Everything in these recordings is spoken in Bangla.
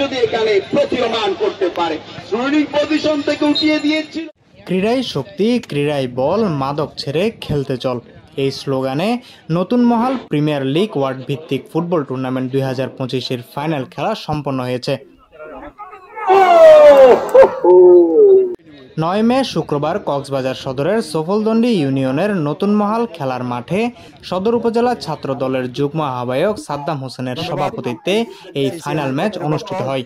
যদি এখানে প্রতীয়মান করতে পারে, স্ট্যান্ডিং পজিশন থেকে উঠিয়ে দিয়েছিল। ক্রীড়াই শক্তি, ক্রীড়াই বল, মাদক ছেড়ে খেলতে চল, এই স্লোগানে নতুন মহাল প্রিমিয়ার লিগ ওয়ার্ড ভিত্তিক ফুটবল টুর্নামেন্ট 2025-এর ফাইনাল খেলা সম্পন্ন হয়েছে। 9 মে শুক্রবার কক্সবাজার সদরের সফলদন্ডি ইউনিয়নের নতুন মহাল খেলার মাঠে সদর উপজেলা ছাত্র দলের যুগ্ম আহ্বায়ক সাদ্দাম হোসেনের সভাপতিত্বে এই ফাইনাল ম্যাচ অনুষ্ঠিত হয়।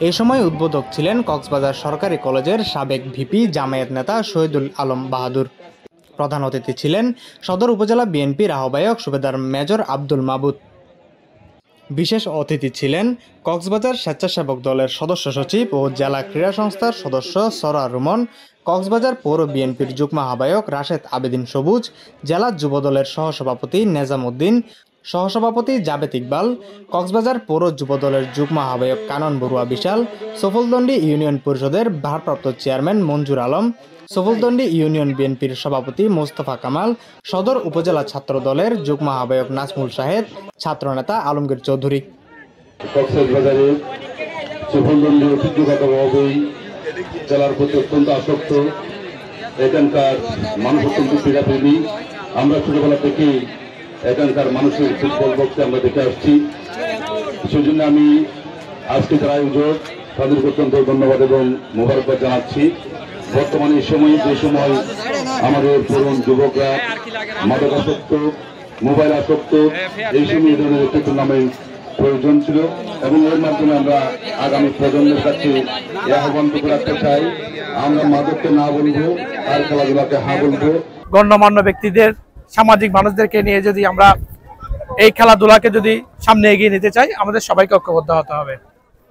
এ সময় উদ্বোধক ছিলেন কক্সবাজার সরকারি কলেজের সাবেক ভিপি জামায়াত নেতা শহীদুল আলম বাহাদুর। প্রধান অতিথি ছিলেন সদর উপজেলা বিএনপির আহ্বায়ক সুবেদার মেজর আব্দুল মাবুদ। বিশেষ অতিথি ছিলেন কক্সবাজার স্বেচ্ছাসেবক দলের সদস্য সচিব ও জেলা ক্রীড়া সংস্থার সদস্য সরা রুমন, কক্সবাজার পৌর বিএনপির যুগ্ম আহ্বায়ক রাশেদ আবেদিন সবুজ, জেলা যুবদলের সহসভাপতি নেজাম উদ্দিন, সহসভাপতি জাবেদ ইকবাল, কক্সবাজার পৌর যুবদলের যুগ্ম আহ্বায়ক কানন বড়ুয়া বিশাল, সফলদন্ডি ইউনিয়ন পরিষদের ভারপ্রাপ্ত চেয়ারম্যান মঞ্জুর আলম, সফলদন্ডি ইউনিয়ন বিএনপির সভাপতি মোস্তফা কামাল, সদর উপজেলা ছাত্র দলের যুগ্ম আহ্বায়ক নাজমুল শাহেদ, ছাত্রনেতা আলমগীর চৌধুরী। কক্সবাজারে সফলদন্ডি ঐতিহ্যগতভাবেই জেলার প্রতি অত্যন্ত আসক্ত, এখানকার মানুষ অত্যন্ত ক্রীড়াপ্রেমী। আমরা ছোটবেলা থেকেই এখানকার মানুষের ফুটবল বক্সে আমরা দেখে আসছি। সেজন্য আমি আজকে যারা আয়োজক তাদেরকে অত্যন্ত ধন্যবাদ এবং মোবারকবাদ জানাচ্ছি। বর্তমানে এই সময়ে যে সময় আমাদের তরুণ যুবকরা মাদকাসক্ত, মোবাইল আসক্ত, এই সময় এই ধরনের একটি টুর্নামেন্ট প্রয়োজন ছিল এবং এর মাধ্যমে আমরা আগামী প্রজন্মের কাছে আহ্বান করে রাখতে চাই, আমরা মাদককে না বলবো আর খেলাধুলাকে হ্যাঁ বলবো। গণ্যমান্য ব্যক্তিদের, সামাজিক মানুষদেরকে নিয়ে যদি আমরা এই খেলাধুলাকে যদি সামনে এগিয়ে নিতে চাই, আমাদের সবাইকে ঐক্যবদ্ধ হতে হবে।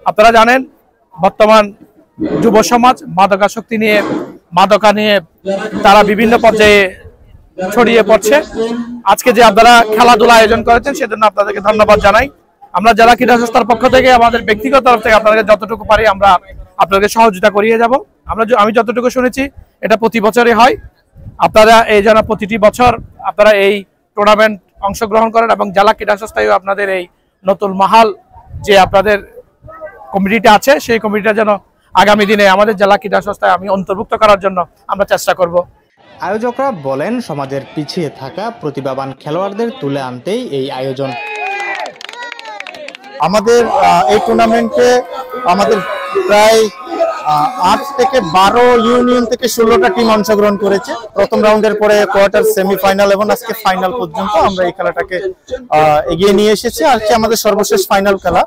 আপনারা জানেন বর্তমান যুব সমাজ মাদকাসক্তি নিয়ে, মাদকা নিয়ে তারা বিভিন্ন পর্যায়ে ছড়িয়ে পড়ছে। আজকে যে আপনারা খেলাধুলা আয়োজন করেছেন সেজন্য আপনাদেরকে ধন্যবাদ জানাই। আমরা জেলা ক্রীড়া সংস্থার পক্ষ থেকে আমাদের ব্যক্তিগত তরফ থেকে আপনাদেরকে যতটুকু পারি আমরা আপনাদেরকে সহযোগিতা করিয়ে যাব। আমি যতটুকু শুনেছি এটা প্রতি বছরই হয়। আপনারা এই যেন প্রতিটি বছর আপনারা এই টুর্নামেন্ট অংশগ্রহণ করেন এবং জেলা ক্রীড়া সংস্থায় আপনাদের এই নতুন মহাল যে আপনাদের কমিটিটা আছে সেই কমিটিটা যেন আগামী দিনে আমাদের জেলা ক্রীড়া সংস্থায় আমি অন্তর্ভুক্ত করার জন্য আমরা চেষ্টা করব। আয়োজকরা বলেন, সমাজের পিছিয়ে থাকা প্রতিভাবান খেলোয়াড়দের তুলে আনতেই এই আয়োজন। আমাদের এই টুর্নামেন্টে আমাদের প্রায় 8 থেকে 12 ইউনিয়ন থেকে 16টা টিম অংশগ্রহণ করেছে। প্রথম রাউন্ডের পরে কোয়ার্টার, সেমিফাইনাল এবং আজকে ফাইনাল পর্যন্ত আমরা এই খেলাটাকে এগিয়ে নিয়ে এসেছি। আজকে আমাদের সর্বশেষ ফাইনাল খেলা।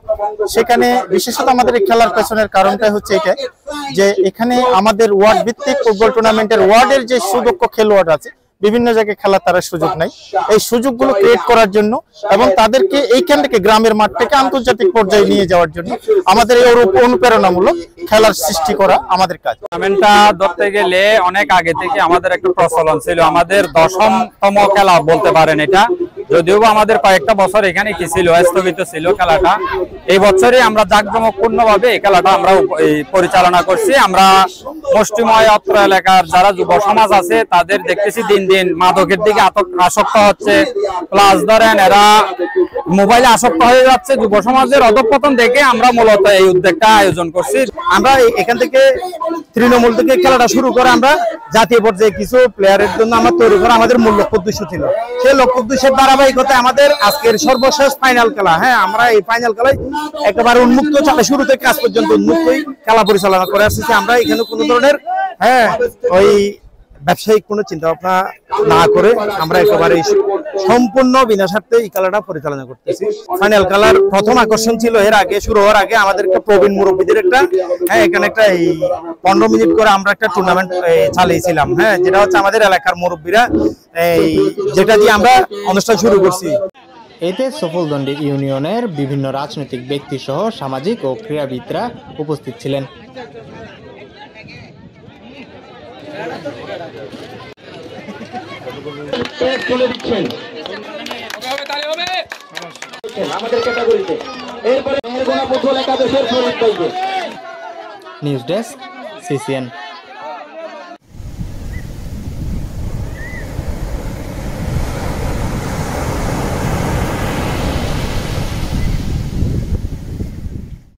সেখানে বিশেষত আমাদের এই খেলার পেছনের কারণটা হচ্ছে এটা যে এখানে আমাদের ওয়ার্ড ভিত্তিক ফুটবল টুর্নামেন্টের ওয়ার্ডের যে সুদক্ষ খেলোয়াড় আছে, বিভিন্ন জায়গায় খেলার তারা সুযোগ নাই, এই সুযোগগুলো ক্রিয়েট করার জন্য এবং তাদেরকে এইখান থেকে গ্রামের মাঠ থেকে আন্তর্জাতিক পর্যায়ে নিয়ে যাওয়ার জন্য আমাদের এই অনুপ্রেরণামূলক খেলার সৃষ্টি করা আমাদের কাজ। টুর্নামেন্টটা ধরতে গেলে অনেক আগে থেকে আমাদের একটা প্রচলন ছিল, আমাদের 10তম খেলা বলতে পারেন এটা, যদিও আমাদের কয়েকটা বছর এখানে কি ছিল, স্থগিত ছিল খেলাটা। এই বছরই আমরা জাঁকজমকপূর্ণ ভাবে এই খেলাটা আমরা পরিচালনা করছি। আমরা মুষ্টিময় অত্র এলাকার যারা যুব সমাজ আছে তাদের দেখতেছি দিন দিন মাদকের দিকে আসক্ত হচ্ছে, প্লাস ধরেন এরা মোবাইলে আসক্ত হয়ে যাচ্ছে। যুব সমাজের অধঃপতন দেখে আমরা মূলত এই উদ্যোগটা আয়োজন করছি। আমরা এখান থেকে তৃণমূল থেকে খেলাটা শুরু করে আমরা জাতীয় পর্যায়ে কিছু প্লেয়ারের জন্য আমরা তৈরি করা আমাদের মূল লক্ষ্য উদ্দেশ্য ছিল। সেই লক্ষ্য উদ্দেশ্যের ধারাবাহিকতায় আমাদের আজকের সর্বশেষ ফাইনাল খেলা। হ্যাঁ, আমরা এই ফাইনাল খেলায় একেবারে উন্মুক্ত চালে শুরু থেকে কাজ পর্যন্ত উন্মুক্তই খেলা পরিচালনা করে আসছি। আমরা এখানে কোনো ধরনের ওই ব্যবসায়িক কোনো চিন্তা ভাবনা না করে আমরা একেবারে সম্পূর্ণ বিনা স্বার্থে এই খেলাটা পরিচালনা করতেছি। ফাইনাল খেলার প্রথম আকর্ষণ ছিল এর আগে শুরু হওয়ার আগে আমাদের একটা প্রবীণ মুরব্বীদের একটা এখানে একটা এই 15 মিনিট করে আমরা একটা টুর্নামেন্ট চালিয়েছিলাম। যেটা হচ্ছে আমাদের এলাকার মুরব্বীরা যেটা দিয়ে আমরা অনুষ্ঠান শুরু করছি। এতে সফলদন্ডি ইউনিয়নের বিভিন্ন রাজনৈতিক ব্যক্তি সহ সামাজিক ও ক্রীড়াবিদরা উপস্থিত ছিলেন। News desk, CCN।